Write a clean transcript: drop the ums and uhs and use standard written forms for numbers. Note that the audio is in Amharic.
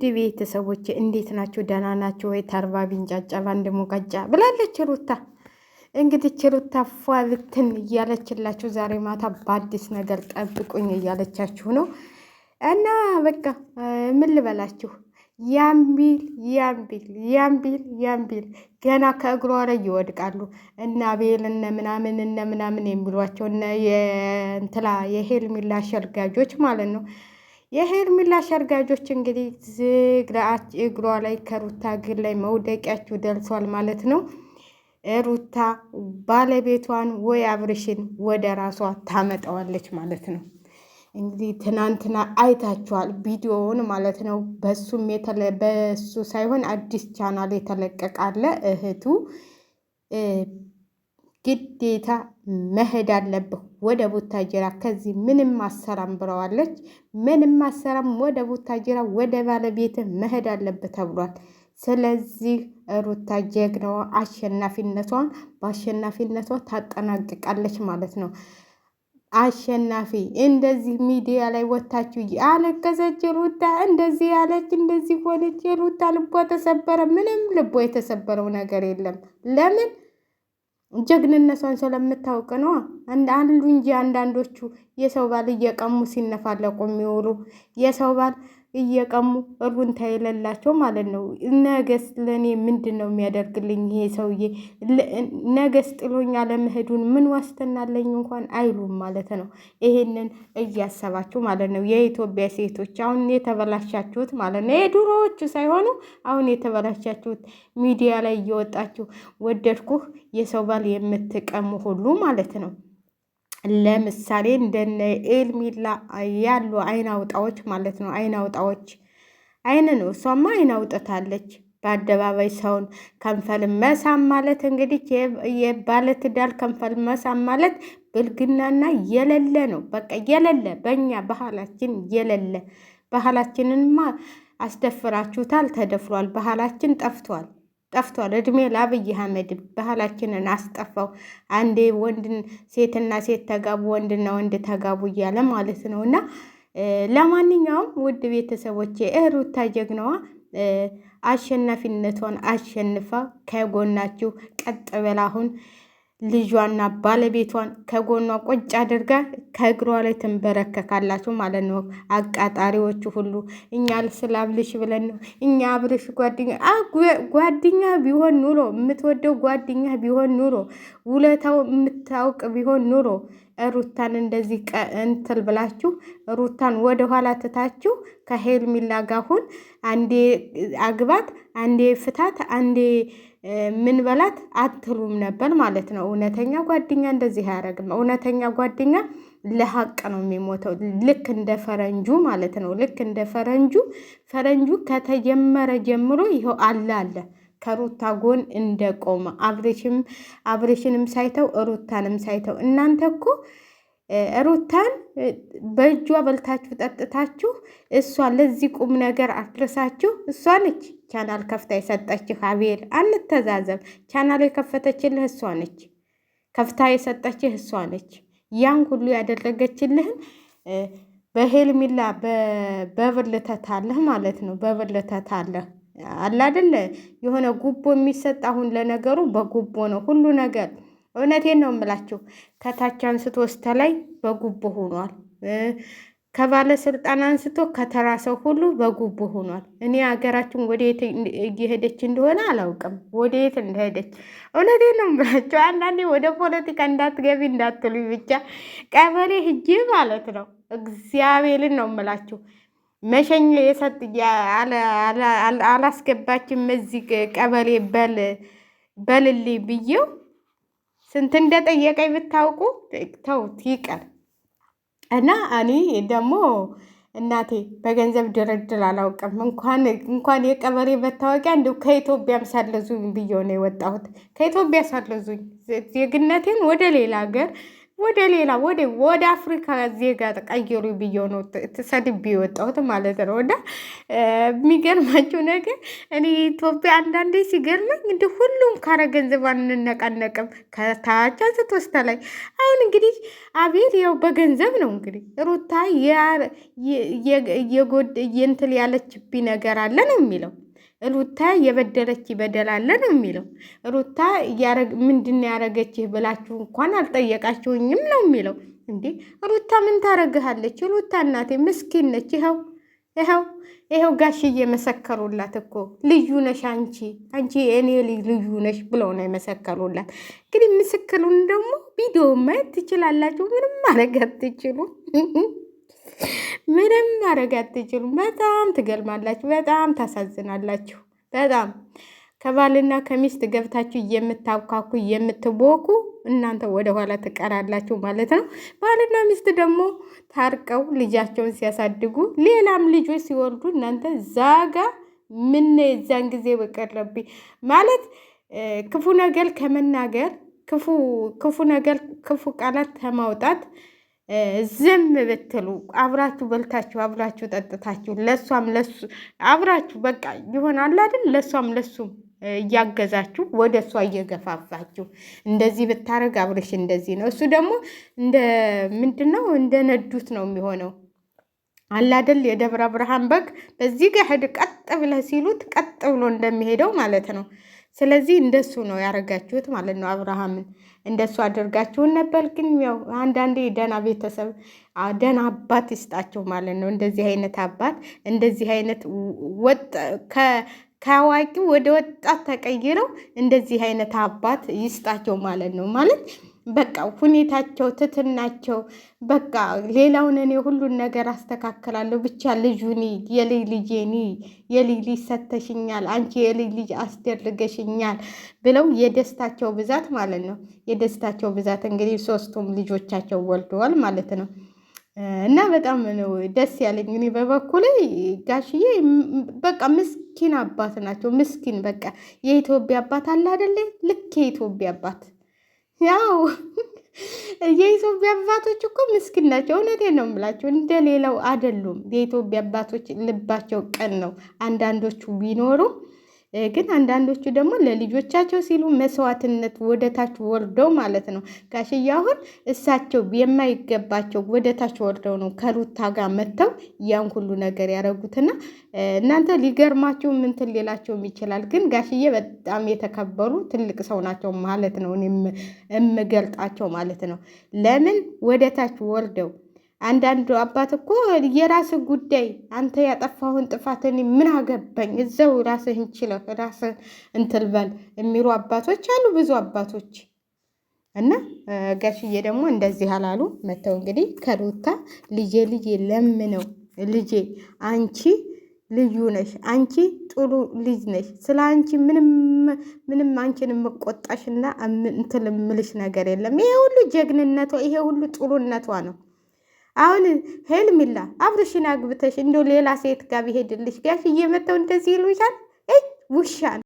ውድ ቤተሰቦች እንዴት ናቸው? ደህና ናቸው ወይ? ተርባ ቢንጫጫ ባንድ ሙቀጫ ብላለች ሩታ። እንግዲህ ሩታ ፏ ብትን እያለችላችሁ ዛሬ ማታ በአዲስ ነገር ጠብቁኝ እያለቻችሁ ነው። እና በቃ ምን ልበላችሁ፣ ያምቢል ገና ከእግሯ ላይ ይወድቃሉ። እነ አቤል እነ ምናምን የሚሏቸው እነ የእንትላ የሄርሜላ አሸርጋጆች ማለት ነው። የሄርሜላ አሸርጋጆች እንግዲህ ዝግራች እግሯ ላይ ከሩታ እግር ላይ መውደቂያችሁ ደርሷል ማለት ነው። ሩታ ባለቤቷን ወይ አብርሽን ወደ ራሷ ታመጣዋለች ማለት ነው። እንግዲህ ትናንትና አይታችኋል ቪዲዮውን ማለት ነው። በሱ ሳይሆን አዲስ ቻናል የተለቀቃለ እህቱ ግዴታ መሄድ አለብህ ወደ ቡታጅራ፣ ከዚህ ምንም አሰራም ብለዋለች። ምንም አሰራም፣ ወደ ቡታጅራ ወደ ባለቤትህ መሄድ አለብህ ተብሏል። ስለዚህ ሩታ ጀግናዋ አሸናፊነቷን በአሸናፊነቷ ታጠናቅቃለች ማለት ነው። አሸናፊ እንደዚህ ሚዲያ ላይ ወታችሁ አለቀሰች ሩታ፣ እንደዚህ ያለች እንደዚህ ሆነች ሩታ፣ ልቧ ተሰበረ። ምንም ልቧ የተሰበረው ነገር የለም። ለምን? ጀግንነቷን ስለምታውቅ ነው። አሉ እንጂ አንዳንዶቹ የሰው ባል እየቀሙ ሲነፋለቁ የሚውሉ የሰው ባል እየቀሙ እሩንታ የሌላቸው ማለት ነው። ነገስ ለእኔ ምንድን ነው የሚያደርግልኝ ይሄ ሰውዬ? ነገስ ጥሎኝ አለመሄዱን ምን ዋስትና አለኝ እንኳን አይሉም ማለት ነው። ይሄንን እያሰባችሁ ማለት ነው የኢትዮጵያ ሴቶች አሁን የተበላሻችሁት ማለት ነው። የድሮዎቹ ሳይሆኑ አሁን የተበላሻችሁት ሚዲያ ላይ እየወጣችሁ ወደድኩህ የሰው ባል የምትቀሙ ሁሉ ማለት ነው። ለምሳሌ እንደነ ኤርሜላ ያሉ አይን አውጣዎች ማለት ነው። አይን አውጣዎች አይን ነው። እሷማ አይን አውጥታለች በአደባባይ ሰውን ከንፈል መሳም ማለት እንግዲህ የባለትዳር ከንፈል መሳም ማለት ብልግናና የሌለ ነው። በቃ የሌለ በእኛ ባህላችን የሌለ ባህላችንንማ አስደፍራችሁታል። ተደፍሯል። ባህላችን ጠፍቷል። እድሜ ለአብይ አህመድ ባህላችንን አስጠፋው። አንዴ ወንድን ሴትና ሴት ተጋቡ፣ ወንድና ወንድ ተጋቡ እያለ ማለት ነው። እና ለማንኛውም ውድ ቤተሰቦቼ ሩታ ጀግናዋ አሸናፊነቷን አሸንፋ ከጎናችሁ ቀጥ ብላ አሁን ልጇና ባለቤቷን ከጎኗ ቁጭ አድርጋ ከእግሯ ላይ ትንበረከካላችሁ ማለት ነው። አቃጣሪዎቹ ሁሉ እኛ ስላብልሽ ብለን ነው። እኛ አብርሽ ጓደኛ ቢሆን ኑሮ የምትወደው ጓደኛ ቢሆን ኑሮ ውለታው የምታውቅ ቢሆን ኑሮ ሩታን እንደዚህ እንትል ብላችሁ ሩታን ወደ ኋላ ትታችሁ ከሄርሜላ ጋር አሁን አንዴ አግባት፣ አንዴ ፍታት፣ አንዴ ምን በላት አትሉም ነበር ማለት ነው። እውነተኛ ጓደኛ እንደዚህ አያደርግም። እውነተኛ ጓደኛ ለሀቅ ነው የሚሞተው። ልክ እንደ ፈረንጁ ማለት ነው። ልክ እንደ ፈረንጁ ከተጀመረ ጀምሮ ይኸው አለ ከሩታ ጎን እንደቆመ አብሬሽንም ሳይተው ሩታንም ሳይተው። እናንተ እኮ ሩታን በእጇ በልታችሁ ጠጥታችሁ እሷ ለዚህ ቁም ነገር አድረሳችሁ። እሷ ነች ቻናል ከፍታ የሰጠችህ። አቤል አንተዛዘብ። ቻናል የከፈተችልህ እሷ ነች። ከፍታ የሰጠችህ እሷ ነች። ያን ሁሉ ያደረገችልህን በሄርሜላ በብልተታለህ ማለት ነው። በብልተታለህ አለ አይደለ? የሆነ ጉቦ የሚሰጥ አሁን ለነገሩ በጉቦ ነው ሁሉ ነገር። እውነቴን ነው የምላችሁ። ከታች አንስቶ እስከ ላይ በጉቦ ሆኗል። ከባለስልጣን አንስቶ ከተራ ሰው ሁሉ በጉቦ ሆኗል። እኔ ሀገራችን ወደየት እየሄደች እንደሆነ አላውቅም፣ ወደየት እንደሄደች። እውነቴን ነው የምላችሁ። አንዳንዴ ወደ ፖለቲካ እንዳትገቢ እንዳትሉ ብቻ ቀበሌ ሂጂ ማለት ነው። እግዚአብሔርን ነው የምላችሁ። መሸኝ የሰጥ አላስገባችም እዚህ ቀበሌ በልልኝ ብዬው ስንት እንደጠየቀኝ ብታውቁ። ተውት ይቀር እና እኔ ደግሞ እናቴ በገንዘብ ድርድር አላውቅም። እንኳን የቀበሌ መታወቂያ እንዲሁ ከኢትዮጵያም ሳለዙኝ ብዬ ነው የወጣሁት። ከኢትዮጵያ ሳለዙኝ ዜግነቴን ወደ ሌላ ሀገር ወደ ሌላ ወደ አፍሪካ ዜጋ ተቀየሩ ብዬው ነው ተሰድቤ የወጣሁት ማለት ነው። እና የሚገርማችሁ ነገር እኔ ኢትዮጵያ አንዳንዴ ሲገርመኝ እንደ ሁሉም ካረ ገንዘብ አንነቃነቅም ከታች አንስቶ ላይ። አሁን እንግዲህ አቤል ያው በገንዘብ ነው እንግዲህ ሩታ የእንትን ያለችብኝ ነገር አለ ነው የሚለው ሩታ የበደለች በደላለ ነው የሚለው። ሩታ ምንድን ያረገችህ ብላችሁ እንኳን አልጠየቃችሁኝም ነው የሚለው። እንዴ ሩታ ምን ታረግሃለች? ሩታ እናቴ ምስኪን ነች። ይኸው ጋሽዬ መሰከሩላት እኮ ልዩ ነሽ አንቺ የእኔ ልዩ ነሽ ብለው ነው የመሰከሩላት። እንግዲህ ምስክሩን ደግሞ ቪዲዮ ማየት ትችላላችሁ። ምንም ማድረግ አትችሉም። ምንም ማድረግ አትችሉም። በጣም ትገልማላችሁ። በጣም ታሳዝናላችሁ። በጣም ከባልና ከሚስት ገብታችሁ የምታውካኩ የምትቦኩ እናንተ ወደኋላ ትቀራላችሁ ማለት ነው። ባልና ሚስት ደግሞ ታርቀው ልጃቸውን ሲያሳድጉ ሌላም ልጆች ሲወልዱ እናንተ ዛጋ ምን የዛን ጊዜ በቀረብኝ ማለት ክፉ ነገር ከመናገር ክፉ ነገር ክፉ ቃላት ከማውጣት ዝም ብትሉ አብራችሁ በልታችሁ አብራችሁ ጠጥታችሁ ለሷም ለሱ አብራችሁ በቃ ይሆናል አይደል? ለሷም ለሱም እያገዛችሁ ወደ እሷ እየገፋፋችሁ እንደዚህ ብታረግ አብርሽ እንደዚህ ነው፣ እሱ ደግሞ እንደ ምንድነው እንደ ነዱት ነው የሚሆነው አላደል የደብረ ብርሃን በግ በዚህ ጋር ሄድ ቀጥ ብለህ ሲሉት ቀጥ ብሎ እንደሚሄደው ማለት ነው። ስለዚህ እንደሱ ነው ያረጋችሁት ማለት ነው። አብርሃምን እንደሱ አድርጋችሁን ነበር። ግን ያው አንዳንዴ ደህና ቤተሰብ ደህና አባት ይስጣቸው ማለት ነው። እንደዚህ አይነት አባት እንደዚህ አይነት ከአዋቂ ወደ ወጣት ተቀይረው እንደዚህ አይነት አባት ይስጣቸው ማለት ነው። ማለት በቃ ሁኔታቸው ትትናቸው በቃ ሌላውን እኔ ሁሉን ነገር አስተካከላለሁ ብቻ ልጁኒ የልጅ ልጅ ሰተሽኛል፣ አንቺ የልጅ ልጅ አስደርገሽኛል ብለው የደስታቸው ብዛት ማለት ነው። የደስታቸው ብዛት እንግዲህ 3ቱም ልጆቻቸው ወልደዋል ማለት ነው። እና በጣም ነው ደስ ያለኝ። እኔ በበኩሌ ጋሽዬ በቃ ምስኪን አባት ናቸው። ምስኪን በቃ የኢትዮጵያ አባት አለ አይደለ? ልክ የኢትዮጵያ አባት ያው የኢትዮጵያ አባቶች እኮ ምስኪን ናቸው። እውነቴን ነው የምላቸው፣ እንደ ሌላው አይደሉም። የኢትዮጵያ አባቶች ልባቸው ቅን ነው። አንዳንዶቹ ቢኖሩ ግን አንዳንዶቹ ደግሞ ለልጆቻቸው ሲሉ መስዋዕትነት ወደታች ወርደው ማለት ነው። ጋሽዬ አሁን እሳቸው የማይገባቸው ወደታች ወርደው ነው ከሩታ ጋር መጥተው ያን ሁሉ ነገር ያደረጉትና እናንተ ሊገርማችሁ ምንትን ሌላቸውም ይችላል። ግን ጋሽዬ በጣም የተከበሩ ትልቅ ሰው ናቸው ማለት ነው። የምገልጣቸው ማለት ነው። ለምን ወደታች ወርደው አንዳንዱ አባት እኮ የራስ ጉዳይ አንተ ያጠፋሁን ጥፋትን ምን አገባኝ እዛው ራስህን ችለህ ራስህ እንትን በል የሚሉ አባቶች አሉ፣ ብዙ አባቶች። እና ጋሽዬ ደግሞ እንደዚህ አላሉ። መተው እንግዲህ ከሩታ ልጄ ለምነው ልጄ አንቺ ልዩ ነሽ፣ አንቺ ጥሩ ልጅ ነሽ፣ ስለ አንቺ ምንም አንቺን የምቆጣሽና እንትን የምልሽ ነገር የለም። ይሄ ሁሉ ጀግንነቷ፣ ይሄ ሁሉ ጥሩነቷ ነው። አሁን ሄልሚላ አብርሽን አግብተሽ እንደው ሌላ ሴት ጋር ቢሄድልሽ ጋሽዬ መተው እንደዚህ ይሉሻል። ውሻ